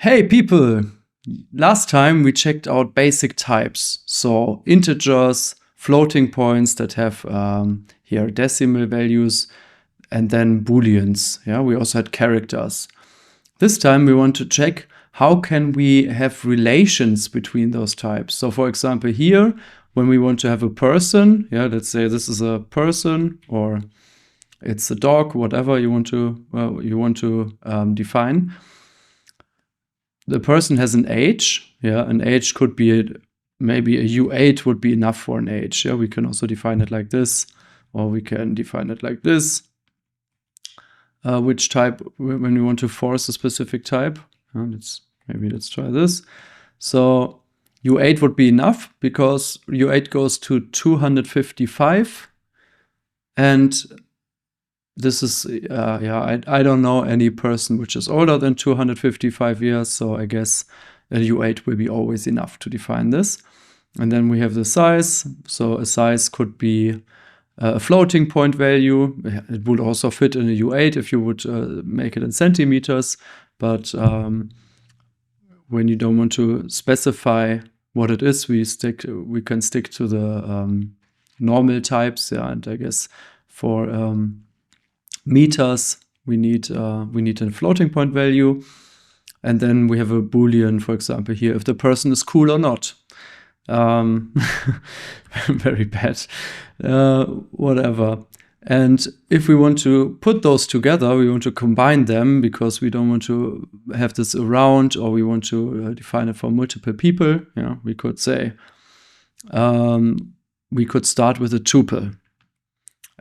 Hey people! Last time we checked out basic types, so integers, floating points that have here decimal values, and then booleans. Yeah, we also had characters. This time we want to check how can we have relations between those types. So for example here, when we want to have a person, yeah, let's say this is a person or it's a dog, whatever you want to define. The person has an age, yeah, an age could be maybe a U8 would be enough for an age. Yeah, we can also define it like this, or we can define it like this. Which type, when we want to force a specific type, let's try this. So U8 would be enough because U8 goes to 255, and this is, I don't know any person which is older than 255 years, so I guess a U8 will be always enough to define this. And then we have the size. So a size could be a floating point value. It would also fit in a U8 if you would make it in centimeters. But when you don't want to specify what it is, we can stick to the normal types. Yeah, and I guess for meters, we need a floating point value. And then we have a Boolean, for example, here, if the person is cool or not. Very bad. Whatever. And if we want to put those together, we want to combine them because we don't want to have this around, or we want to define it for multiple people. Yeah, we could say, we could start with a tuple.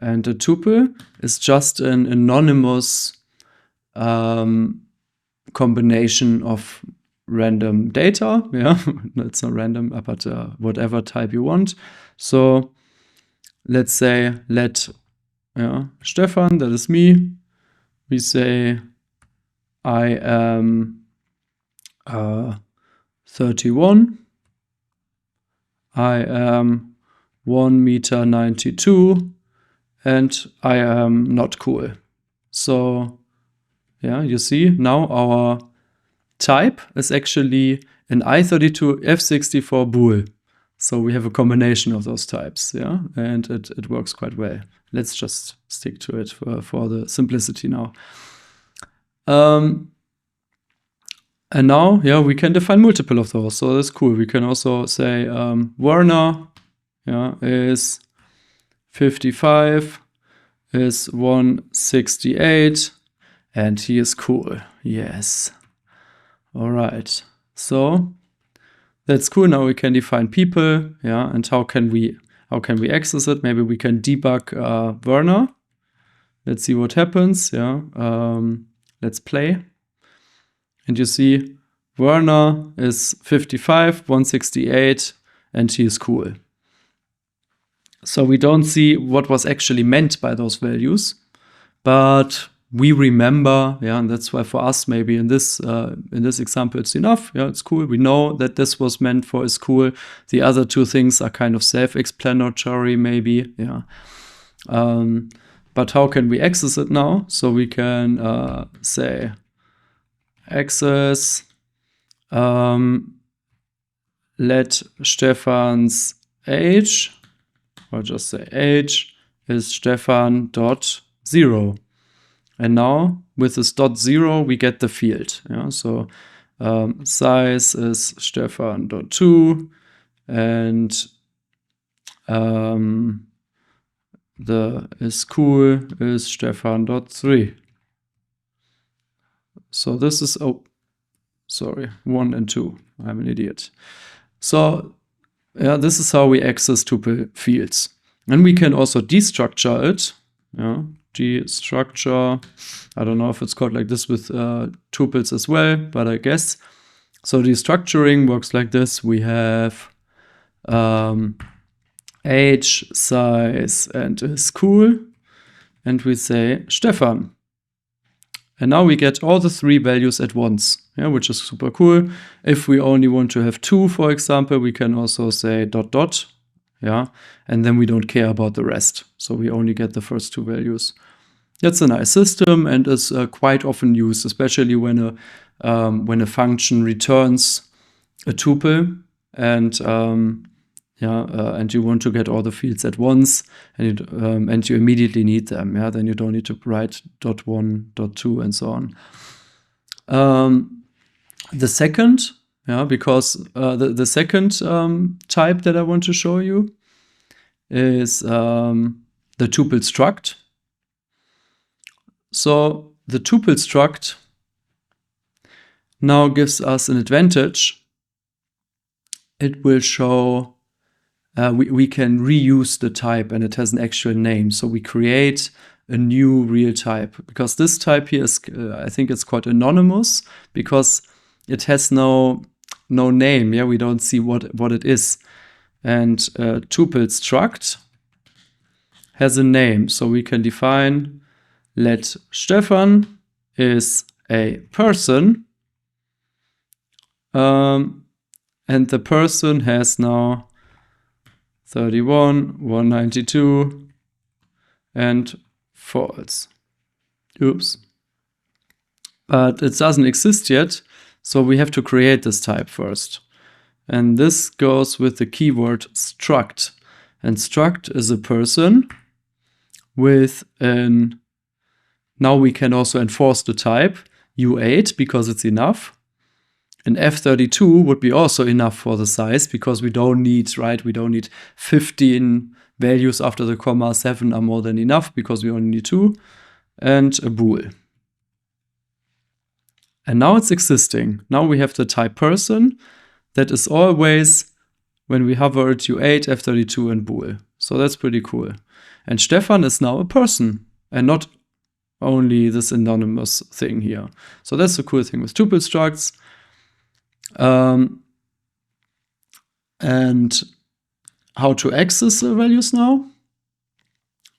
And a tuple is just an anonymous combination of random data. Yeah, that's not random, but whatever type you want. So let's say Stefan, that is me. We say I am 31. I am 1.92 m. And I am not cool. So, yeah, you see, now our type is actually an I32 F64 bool. So we have a combination of those types, yeah, and it works quite well. Let's just stick to it for the simplicity now. And now, yeah, we can define multiple of those, so that's cool. We can also say Werner, yeah, is 55, is 168, and he is cool. Yes. All right. So that's cool. Now we can define people. Yeah. And how can we access it? Maybe we can debug Werner. Let's see what happens. Yeah. Let's play. And you see Werner is 55, 168, and he is cool. So we don't see what was actually meant by those values, but we remember, yeah, and that's why for us maybe in this example it's enough. Yeah, it's cool. We know that this was meant for is cool. The other two things are kind of self-explanatory, maybe. Yeah. But how can we access it now? So we can say access let Stefan's age, or just say age is Stefan.0. And now with this .0 we get the field. Yeah? So size is Stefan.2, and the is cool is Stefan.3. So this is 1 and 2. I'm an idiot. So yeah, this is how we access tuple fields. And we can also destructure it. Yeah, destructure. I don't know if it's called like this with tuples as well, but I guess. So destructuring works like this. We have age, size, and is cool. And we say Stefan. And now we get all the three values at once, yeah, which is super cool. If we only want to have 2, for example, we can also say ... yeah, and then we don't care about the rest. So we only get the first 2 values. That's a nice system and is quite often used, especially when a function returns a tuple and and you want to get all the fields at once, and you immediately need them. Then you don't need to write .1, .2, and so on. The second, because the second type that I want to show you is the tuple struct. So the tuple struct now gives us an advantage. It will show we can reuse the type and it has an actual name. So we create a new real type, because this type here is, I think it's called anonymous, because it has no name. We don't see what it is. And tuple struct has a name, so we can define let Stefan is a person, and the person has now 31, 192, and false. Oops. But it doesn't exist yet, so we have to create this type first. And this goes with the keyword struct. And struct is a person with an... Now we can also enforce the type U8 because it's enough. And F32 would be also enough for the size, because we don't need, we don't need 15 values after the comma. 7 are more than enough because we only need 2. And a bool. And now it's existing. Now we have the type person that is always, when we hover at U8, F32 and bool. So that's pretty cool. And Stefan is now a person and not only this anonymous thing here. So that's the cool thing with tuple structs. And how to access the values now?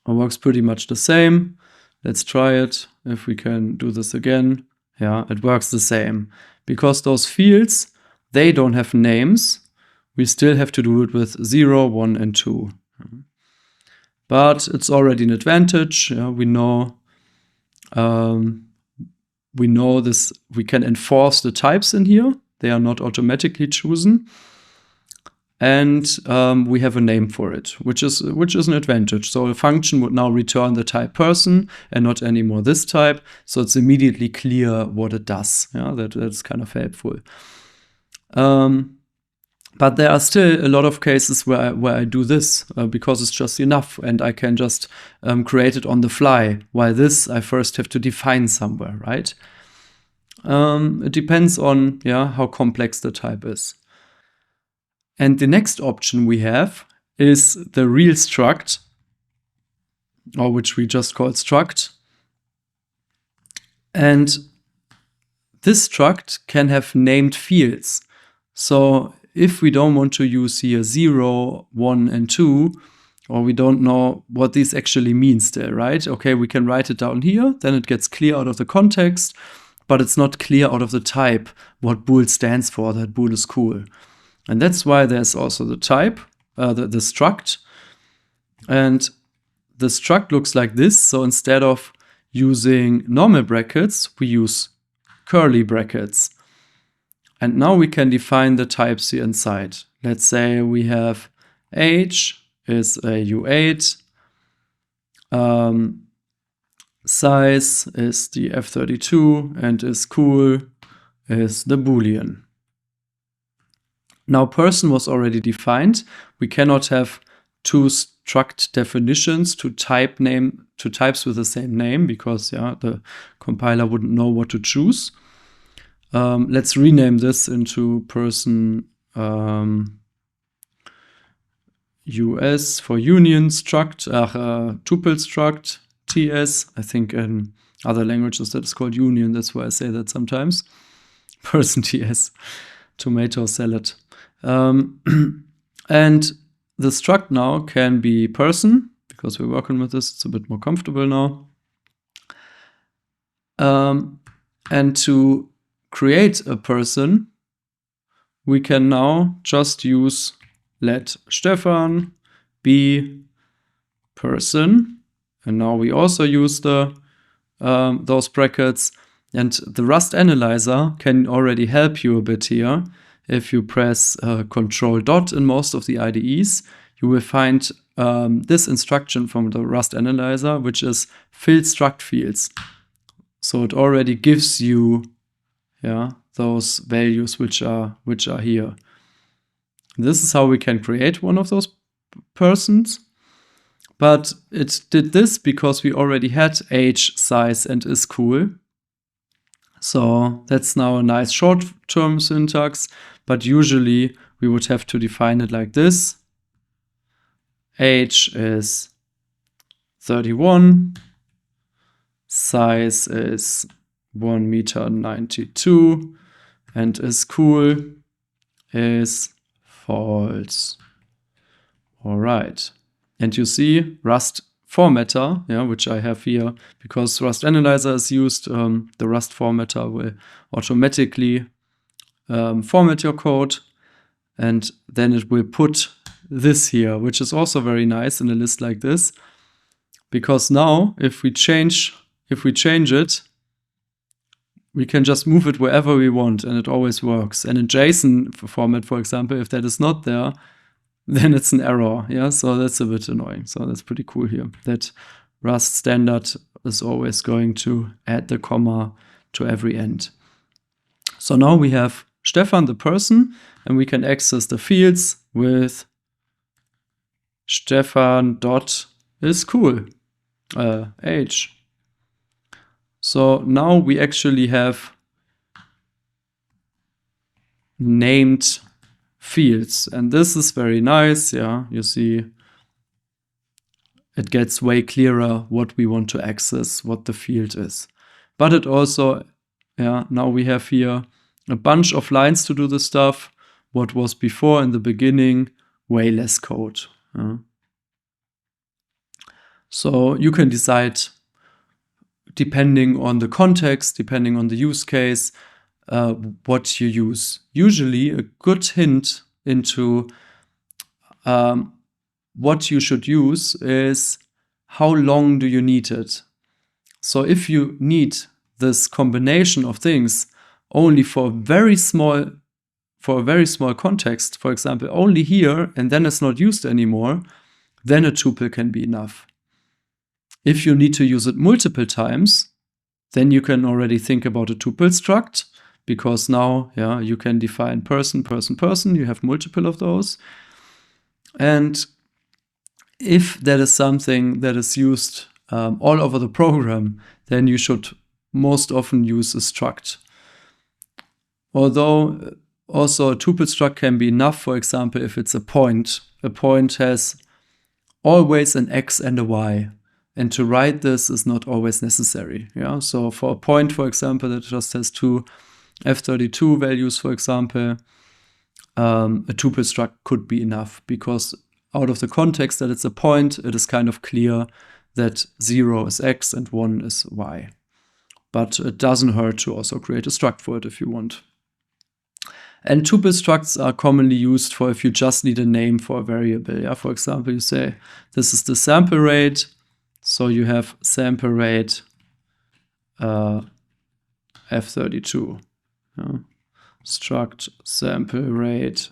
It works pretty much the same. Let's try it. If we can do this again. It works the same. Because those fields, they don't have names. We still have to do it with 0, 1, and 2. But it's already an advantage. We know this. We can enforce the types in here. They are not automatically chosen. And we have a name for it, which is an advantage. So a function would now return the type person and not anymore this type. So it's immediately clear what it does. That's kind of helpful. But there are still a lot of cases where I do this because it's just enough, and I can just create it on the fly. While this, I first have to define somewhere, right? It depends on how complex the type is. And the next option we have is the real struct, or which we just call struct. And this struct can have named fields. So if we don't want to use here 0, 1, and 2, or we don't know what this actually means there, right? Okay, we can write it down here, then it gets clear out of the context, but it's not clear out of the type what bool stands for, that bool is cool. And that's why there's also the type, the struct. And the struct looks like this. So instead of using normal brackets, we use curly brackets. And now we can define the types here inside. Let's say we have age is a U8. Size is the F32, and is cool is the Boolean. Now person was already defined. We cannot have two struct definitions to types with the same name, because the compiler wouldn't know what to choose. Let's rename this into person US for union struct, tuple struct, TS. I think in other languages that is called union. That's why I say that sometimes. Person TS, tomato salad. And the struct now can be person, because we're working with this. It's a bit more comfortable now. And to create a person, we can now just use let Stefan be person. And now we also use the those brackets. And the Rust analyzer can already help you a bit here. If you press Control dot in most of the IDEs, you will find this instruction from the Rust analyzer, which is fill struct fields. So it already gives you those values which are here. This is how we can create one of those persons. But it did this because we already had age, size, and is cool. So that's now a nice short-term syntax, but usually we would have to define it like this. Age is 31, size is 1.92 meters, and is cool is false. All right. And you see Rust formatter, which I have here, because Rust analyzer is used, the Rust formatter will automatically format your code, and then it will put this here, which is also very nice in a list like this, because now if we change it, we can just move it wherever we want, and it always works. And in JSON format, for example, if that is not there, then it's an error. So that's a bit annoying. So that's pretty cool here, that Rust standard is always going to add the comma to every end. So now we have Stefan, the person, and we can access the fields with Stefan dot is cool, age. So now we actually have named fields, and this is very nice. You see it gets way clearer what we want to access, what the field is. But it also, now we have here a bunch of lines to do the stuff. What was before in the beginning, way less code. So you can decide, depending on the context, depending on the use case, what you use. Usually a good hint into what you should use is how long do you need it. So if you need this combination of things only for a very small context, for example, only here, and then it's not used anymore, then a tuple can be enough. If you need to use it multiple times, then you can already think about a tuple struct, because now you can define person, person, person. You have multiple of those. And if that is something that is used all over the program, then you should most often use a struct. Although also a tuple struct can be enough, for example, if it's a point. A point has always an x and a y. And to write this is not always necessary. So for a point, for example, that just has two F32 values, for example, a tuple struct could be enough, because out of the context that it's a point, it is kind of clear that 0 is x and 1 is y. But it doesn't hurt to also create a struct for it if you want. And tuple structs are commonly used for if you just need a name for a variable. For example, you say this is the sample rate. So you have sample rate F32. Struct sample rate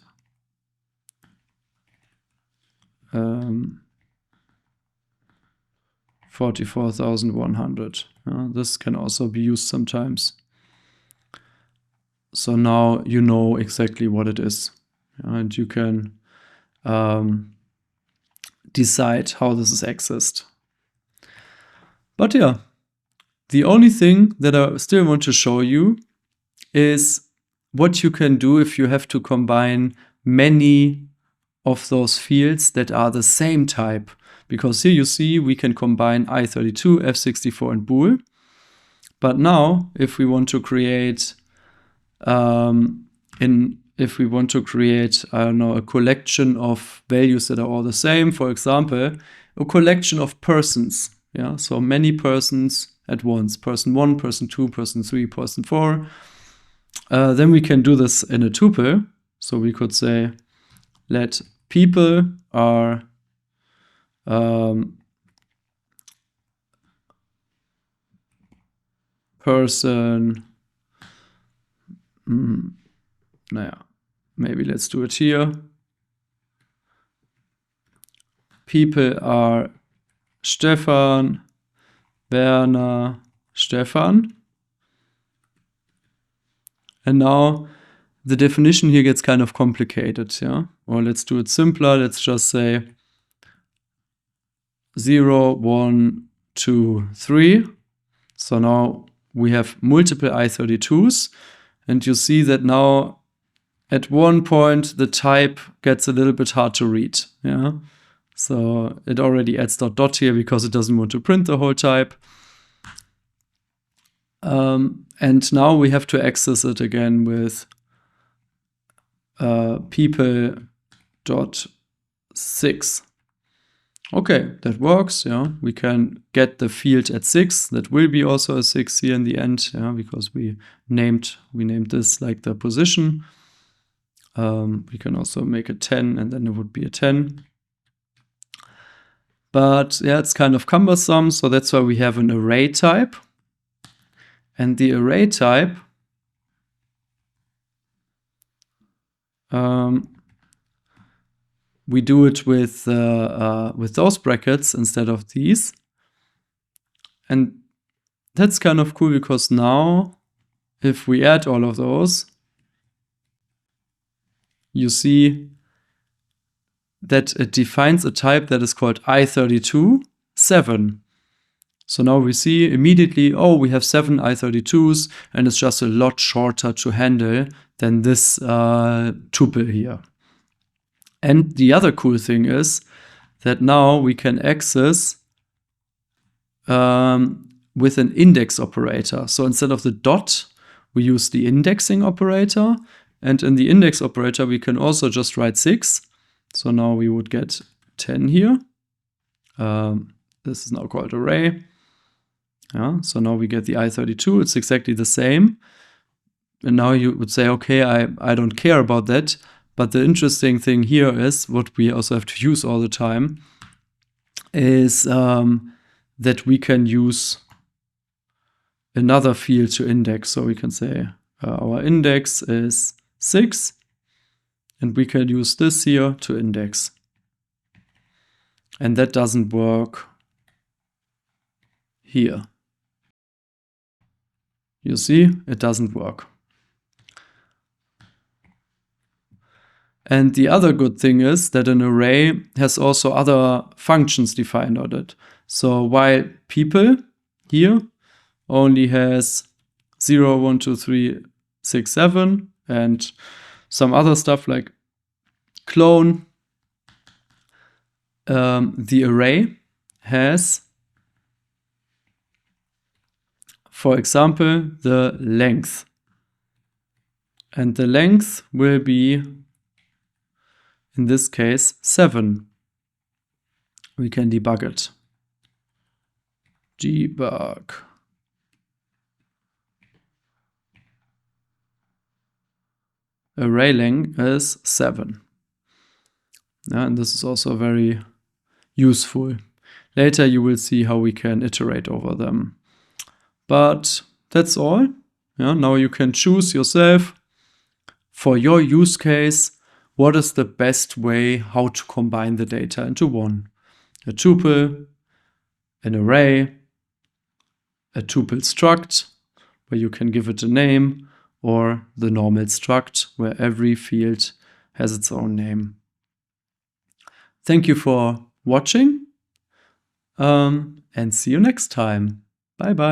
44,100. This can also be used sometimes. So now you know exactly what it is, and you can decide how this is accessed. But the only thing that I still want to show you is what you can do if you have to combine many of those fields that are the same type. Because here you see we can combine I32, F64, and bool. But now, if we want to create, a collection of values that are all the same, for example, a collection of persons. So many persons at once, person 1, person 2, person 3, person 4. Then we can do this in a tuple. So we could say, let people are person. Naja, maybe let's do it here. People are Stefan, Werner, Stefan. And now the definition here gets kind of complicated, yeah? Or let's do it simpler. Let's just say 0, 1, 2, 3. So now we have multiple I32s. And you see that now at one point the type gets a little bit hard to read, yeah? So it already adds dot here because it doesn't want to print the whole type. And now we have to access it again with people.6. Okay, that works, yeah. We can get the field at 6. That will be also a 6 here in the end, yeah, because we named this like the position. We can also make it 10 and then it would be a 10. But yeah, it's kind of cumbersome, so that's why we have an array type. And the array type we do it with those brackets instead of these. And that's kind of cool because now if we add all of those, you see that it defines a type that is called I32, 7. So now we see immediately, oh, we have 7 I32s, and it's just a lot shorter to handle than this tuple here. And the other cool thing is that now we can access with an index operator. So instead of the dot, we use the indexing operator. And in the index operator, we can also just write 6. So now we would get 10 here. This is now called array. Yeah, so now we get the I32. It's exactly the same. And now you would say, okay, I don't care about that. But the interesting thing here is, what we also have to use all the time, is that we can use another field to index. So we can say our index is 6. And we can use this here to index. And that doesn't work here. You see, it doesn't work. And the other good thing is that an array has also other functions defined on it. So while people here only has 0, 1, 2, 3, 6, 7, and some other stuff like clone, the array has, for example, the length. And the length will be, in this case, 7. We can debug it. Debug. Array length is 7. Yeah, and this is also very useful. Later you will see how we can iterate over them. But that's all. Yeah, now you can choose yourself for your use case what is the best way how to combine the data into one. A tuple, an array, a tuple struct, where you can give it a name, or the normal struct, where every field has its own name. Thank you for watching, and see you next time. Bye bye.